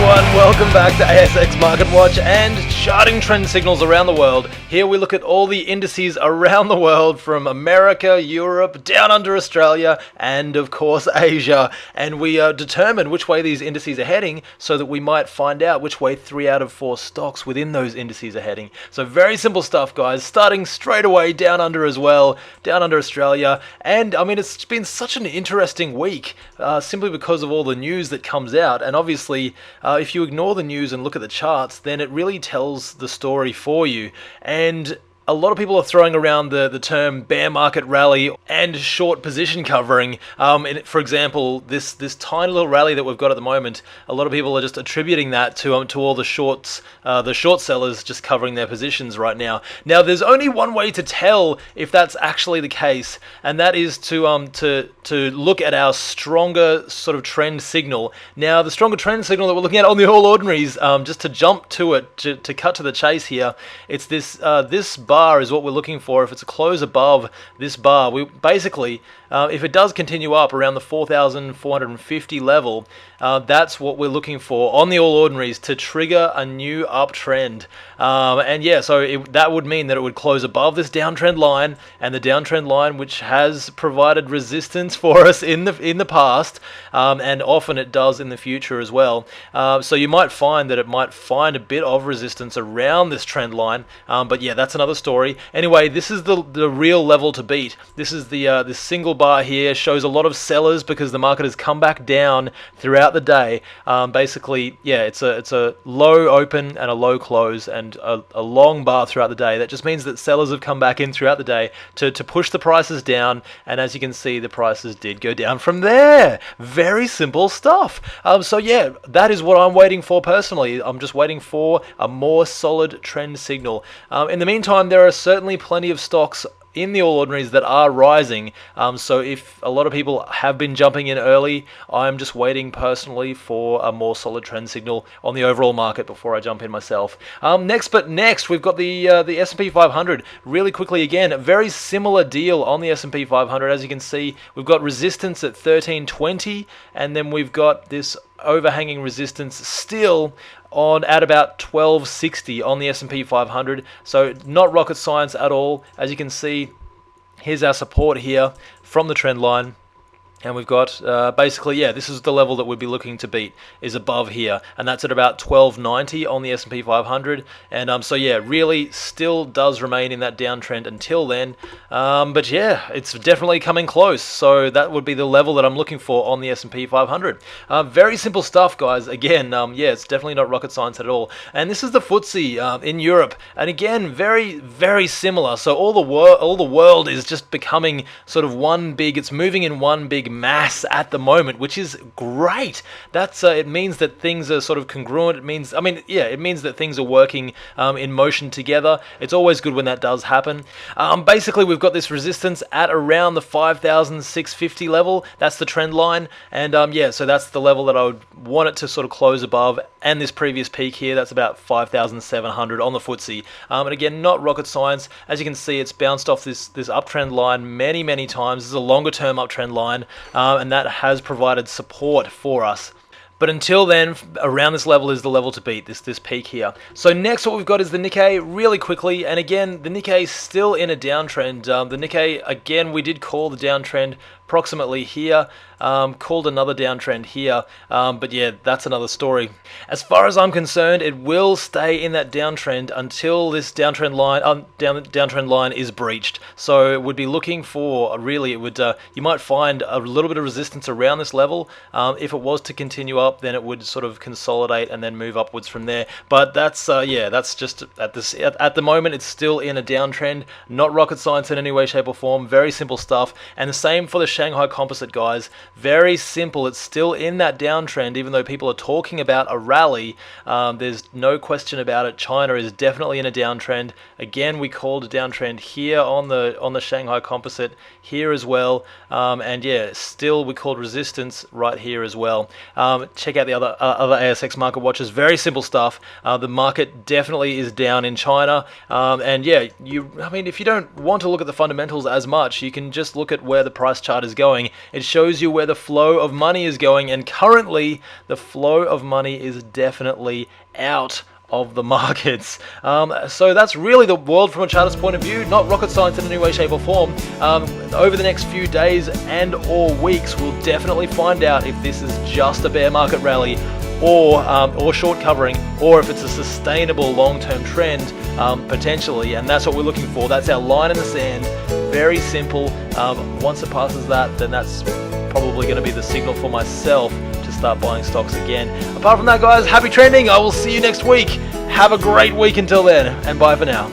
everyone, welcome back to ASX Market Watch and charting trend signals around the world. Here we look at all the indices around the world from America, Europe, down under Australia, and of course Asia. And we determine which way these indices are heading so that we might find out which way 3 out of 4 stocks within those indices are heading. So very simple stuff, guys, starting straight away down under as well, down under Australia. And I mean, it's been such an interesting week simply because of all the news that comes out. And obviously, if you ignore the news and look at the charts, then it really tells the story for you. And a lot of people are throwing around the term bear market rally and short position covering. For example, this tiny little rally that we've got at the moment, a lot of people are just attributing that to all the shorts, the short sellers just covering their positions right now. Now, there's only one way to tell if that's actually the case, and that is to look at our stronger sort of trend signal. Now, the stronger trend signal that we're looking at on the All Ordinaries, just to jump to it, to cut to the chase here, it's this bar is what we're looking for. If it's a close above this bar, we basically, if it does continue up around the 4,450 level, that's what we're looking for on the All Ordinaries to trigger a new uptrend. And yeah, so that would mean that it would close above this downtrend line, and the downtrend line which has provided resistance for us in the past, and often it does in the future as well. So you might find that it might find a bit of resistance around this trend line, but yeah, that's another story. Anyway, this is the real level to beat. This is this single bar here shows a lot of sellers because the market has come back down throughout the day. Basically, yeah, it's a low open and a low close and a long bar throughout the day. That just means that sellers have come back in throughout the day to push the prices down, and as you can see, the prices did go down from there. Very simple stuff. So yeah, that is what I'm waiting for personally. I'm just waiting for a more solid trend signal. In the meantime, there are certainly plenty of stocks in the All Ordinaries that are rising. So if a lot of people have been jumping in early, I'm just waiting personally for a more solid trend signal on the overall market before I jump in myself. Next, we've got the S&P 500. Really quickly again, a very similar deal on the S&P 500. As you can see, we've got resistance at 1320, and then we've got this overhanging resistance still at about 1260 on the S&P 500. So not rocket science at all. As you can see, here's our support here from the trend line. And we've got, basically, yeah, this is the level that we'd be looking to beat, is above here. And that's at about 1290 on the S&P 500. And so, yeah, really still does remain in that downtrend until then. But, yeah, it's definitely coming close. So that would be the level that I'm looking for on the S&P 500. Very simple stuff, guys. Again, yeah, it's definitely not rocket science at all. And this is the FTSE in Europe. And, again, very, very similar. So all the world is just becoming sort of it's moving in one big mass at the moment, which is great. That's it means that things are sort of congruent. It means that things are working in motion together. It's always good when that does happen. Basically, we've got this resistance at around the 5,650 level. That's the trend line, and yeah, so that's the level that I would want it to sort of close above. And this previous peak here, that's about 5,700 on the FTSE. And again, not rocket science. As you can see, it's bounced off this uptrend line many times. This is a longer term uptrend line. And that has provided support for us. But until then, around this level is the level to beat, this peak here. So next what we've got is the Nikkei really quickly. And again, the Nikkei is still in a downtrend. The Nikkei, again, we did call the downtrend approximately here, called another downtrend here, but yeah, that's another story. As far as I'm concerned, it will stay in that downtrend until this downtrend line is breached. So it would be looking for you might find a little bit of resistance around this level. If it was to continue up, then it would sort of consolidate and then move upwards from there. But that's just at the moment, it's still in a downtrend. Not rocket science in any way, shape, or form. Very simple stuff. And the same for the Shanghai Composite, guys. Very simple. It's still in that downtrend, even though people are talking about a rally. There's no question about it. China is definitely in a downtrend. Again, we called a downtrend here on the Shanghai Composite here as well. And yeah, still we called resistance right here as well. Check out the other ASX market watches. Very simple stuff. The market definitely is down in China. And yeah, if you don't want to look at the fundamentals as much, you can just look at where the price chart is going. It shows you where the flow of money is going, and currently the flow of money is definitely out of the markets. So that's really the world from a chartist point of view, not rocket science in any way, shape or form. Over the next few days and or weeks, we'll definitely find out if this is just a bear market rally or short covering, or if it's a sustainable long-term trend, potentially, and that's what we're looking for. That's our line in the sand. Very simple. Once it passes that, then that's probably going to be the signal for myself to start buying stocks again. Apart from that, guys, happy trending. I will see you next week. Have a great week until then, and bye for now.